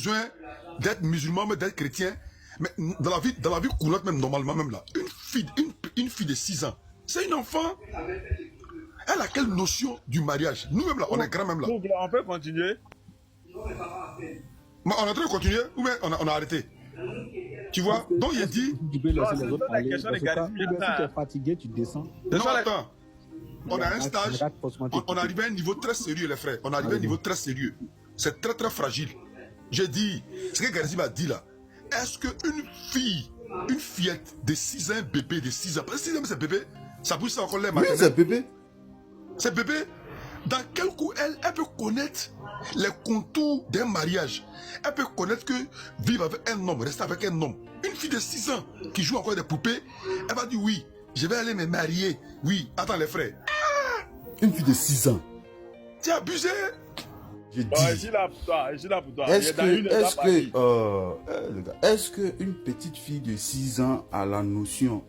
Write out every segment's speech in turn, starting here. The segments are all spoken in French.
besoin d'être musulman, mais d'être chrétien. Mais dans la vie courante, même normalement, même là, une fille de 6 ans, c'est une enfant. Elle a quelle notion du mariage? Nous-mêmes là, on est grands même là. On peut continuer? Mais on est en train de continuer ou bien on a arrêté? Tu vois? Donc il dit. Tu peux laisser les autres parler. question Parce des que gars, si tu es fatigué, tu descends. Non, attends. On a un stage. On arrive à un niveau très sérieux, les frères. On arrive à un niveau très sérieux. C'est très très fragile. J'ai dit, ce que Garizim a dit là. Est-ce qu'une fillette de 6 ans, un bébé de 6 ans, parce que 6 ans c'est bébé, ça pousse encore les Oui, c'est bébé. C'est bébé. Dans quel coup elle peut connaître les contours d'un mariage. Elle peut connaître que vivre avec un homme, rester avec un homme. Une fille de 6 ans qui joue encore des poupées, elle va dire oui, je vais aller me marier. Oui, attends les frères. Une fille de 6 ans. Tu es abusé. J'ai dit. Je suis là pour toi. Est-ce qu'une petite fille de 6 ans a la notion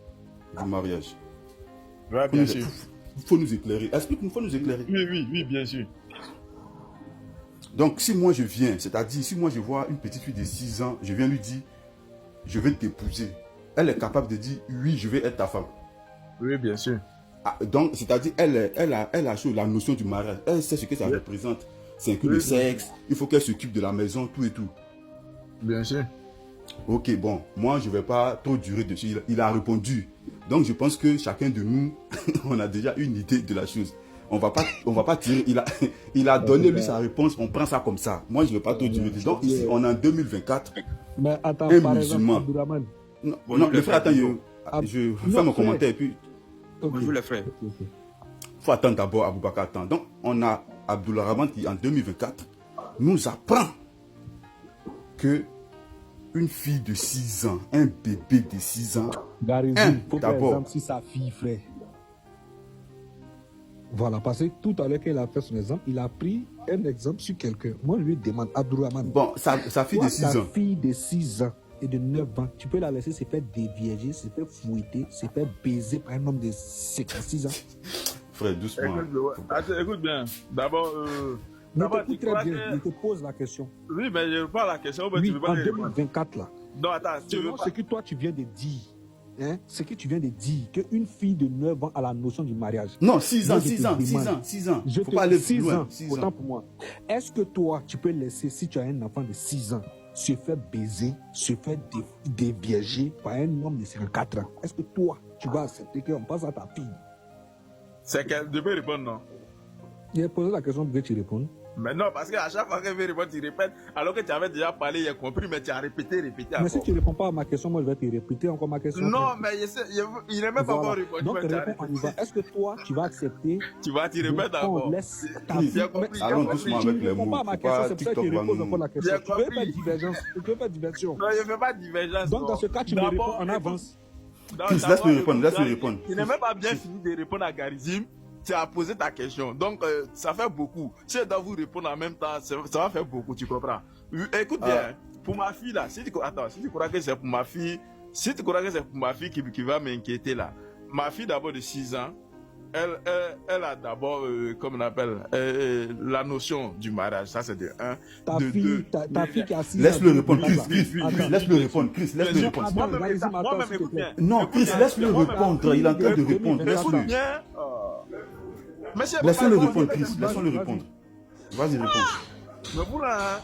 du mariage? Ouais, bien sûr. Il faut nous éclairer. Explique-nous, il faut nous éclairer. Oui, bien sûr. Donc, si moi je viens, c'est-à-dire, si moi je vois une petite fille de 6 ans, je viens lui dire, je vais t'épouser. Elle est capable de dire, oui, je vais être ta femme. Oui, bien sûr. Ah, donc, c'est-à-dire, elle a la notion du mariage. Elle sait ce que ça représente. C'est inclus le sexe, il faut qu'elle s'occupe de la maison, tout et tout. Bien sûr. Ok, bon, moi je ne vais pas trop durer dessus. Il a répondu. Donc je pense que chacun de nous, on a déjà une idée de la chose. On va pas tirer. Il a donné lui sa réponse, on prend ça comme ça. Moi je ne vais pas trop durer dessus. Donc ici, on est en 2024. Mais attends, un par musulman. exemple, Abdourahmane. Non, le frère, attends, je fais mon commentaire et puis. Bonjour les frères. Il faut attendre d'abord Aboubakar attend. Donc on a Abdourahmane qui en 2024 nous apprend que une fille de 6 ans, un bébé de 6 ans, par exemple, si sa fille, frère. Voilà, parce que tout à l'heure qu'il a fait son exemple, il a pris un exemple sur quelqu'un. Moi, je lui demande, Abdourahmane. Bon, sa fille de 6 ans. Sa fille de 6 ans et de 9 ans, tu peux la laisser se faire dévierger, se faire fouetter, se faire baiser par un homme de 56 ans. Frère, doucement. Écoute bien. D'abord, t'écoutes très bien, je te pose la question. Oui, mais je parle la question. Oui, en 2024 là. Non, attends, selon ce que toi tu viens de dire, hein, ce que tu viens de dire, qu'une fille de 9 ans a la notion du mariage. Non, 6 ans. Je faut pas aller plus 6 loin. ans, autant pour moi. Est-ce que toi, tu peux laisser, si tu as un enfant de 6 ans, se faire baiser, se faire dévierger par un homme de 54 ans? Est-ce que toi, tu vas accepter qu'on passe à ta fille? C'est qu'elle devait répondre non. J'ai posé la question pour que tu répondes. Mais non, parce qu'à chaque fois qu'elle veut répondre, tu répètes, alors que tu avais déjà parlé, il a compris, mais tu as répété encore. Mais si tu ne réponds pas à ma question, moi je vais te répéter encore ma question. Non, mais il n'est même pas encore répondu. Donc réponds, on y va. Est-ce que toi, tu vas accepter? Tu vas t'y répéter d'abord. Laisse ta fille. Allons doucement avec les mots. Tu ne réponds pas à ma question, c'est pour ça que je repose encore la question. Tu veux faire divergence? Tu veux faire diversion? Non, je ne fais pas divergence. Donc dans ce cas, tu me réponds en avance. Chris, laisse-le répondre. Il n'est même pas bien fini de répondre à Garizim. Tu as posé ta question. Donc, ça fait beaucoup. Si je dois vous répondre en même temps, ça va faire beaucoup, tu comprends? Écoute bien, pour ma fille là, si tu crois que c'est pour ma fille, qui va m'inquiéter là, ma fille d'abord de 6 ans, elle a d'abord, comme on appelle, la notion du mariage. Ça, c'est de 1. Ta fille qui a 6 ans. Laisse-le répondre, Chris. Laisse-le répondre. Moi-même, écoute bien. Non, Chris, laisse-le répondre. Il est en train de répondre. Écoute bien. Laissez-le répondre, Chris. Laissons-le répondre. Vas-y, réponds. Mais pour là,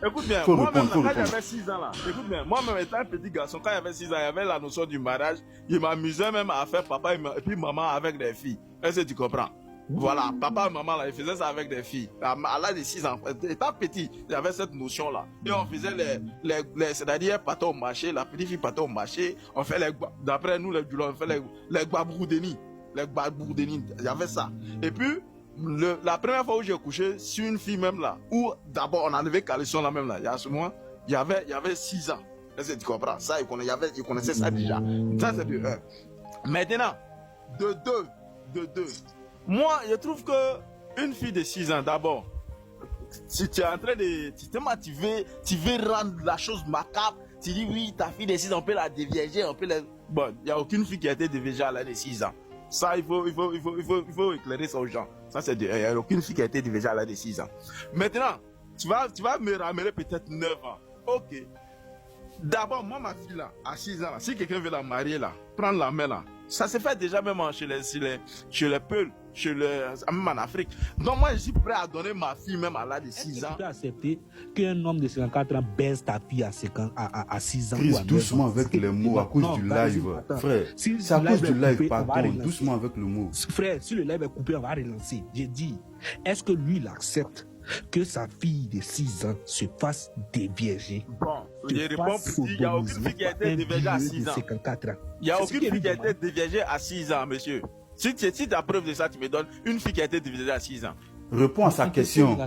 écoute bien, moi-même, quand j'avais 6 ans là, écoute bien, moi-même étant un petit garçon, quand j'avais 6 ans, il y avait la notion du mariage. Il m'amusait même à faire papa et puis maman avec des filles. Est-ce que tu comprends? Voilà, papa et maman là, ils faisaient ça avec des filles. À l'âge de 6 ans, étant petit, j'avais cette notion là. Et on faisait c'est-à-dire partait au marché, la petite fille partait au marché, on fait d'après nous les Djoula, on fait les gbabroudeni. Les gbabroudeni, il y avait ça. Et puis, la première fois où j'ai couché sur une fille même là, où d'abord on enlevait caleçon là même là, il y a ce moment, il y avait 6 ans. Est-ce que tu comprends? Ça, il connaissait ça déjà. Ça, c'est de 1. Maintenant, de 2. Moi, je trouve que une fille de 6 ans, d'abord, si tu es en train de... Tu veux rendre la chose macabre, tu dis oui, ta fille de 6 ans, on peut la dévierger, Bon, il n'y a aucune fille qui a été déviergée à l'âge de 6 ans. Ça, il faut éclairer ça aux gens. Ça, c'est il n'y a aucune fille qui a été déviergée à l'âge de 6 ans. Maintenant, tu vas me ramener peut-être 9 ans. Ok. D'abord, moi, ma fille là, à 6 ans, là, si quelqu'un veut la marier là, prendre la main là, ça se fait déjà même chez les Peuls, même en Afrique. Donc moi, je suis prêt à donner ma fille même à l'âge de 6 ans. Tu peux accepter qu'un homme de 54 ans baise ta fille à 6 ans? Chris, doucement avec les mots, à cause du live. Frère, c'est à cause du live, pardon, doucement avec le mot. Frère, si le live est coupé, on va relancer. J'ai dit, est-ce que lui, il accepte que sa fille de 6 ans se fasse dévierger? Bon, je réponds pour dire, il n'y a aucune fille qui a été déviergée à 6 ans. Il n'y a aucune fille qui a été déviergée à 6 ans, monsieur. Si tu as preuve de ça, tu me donnes une fille qui a été déviergée à 6 ans. Réponds à sa question.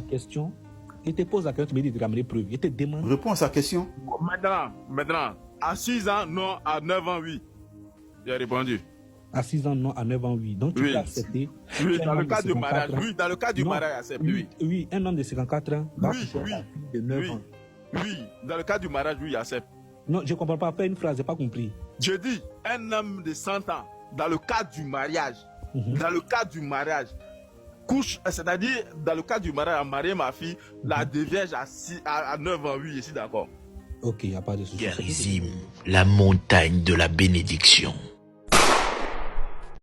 Il te pose la question, tu me dis de ramener preuve. Il te demande. Réponds à sa question. Maintenant, à 6 ans, non, à 9 ans, oui. J'ai répondu. À 6 ans, non, à 9 ans, oui. Donc, tu peux accepter. Oui, dans le cas du mariage. Oui, dans le cas du mariage, accepte, oui. Oui, un homme de 54 ans va coucher la fille de 9 ans. Oui, dans le cas du mariage, oui, accepte. Non, je ne comprends pas. Fais une phrase, je n'ai pas compris. Je dis, un homme de 100 ans, dans le cas du mariage, dans le cas du mariage, couche, c'est-à-dire, dans le cas du mariage, à marier ma fille, la dévierge à 9 ans, oui, je suis d'accord. Ok, il n'y a pas de souci. Garizim, la montagne de la bénédiction.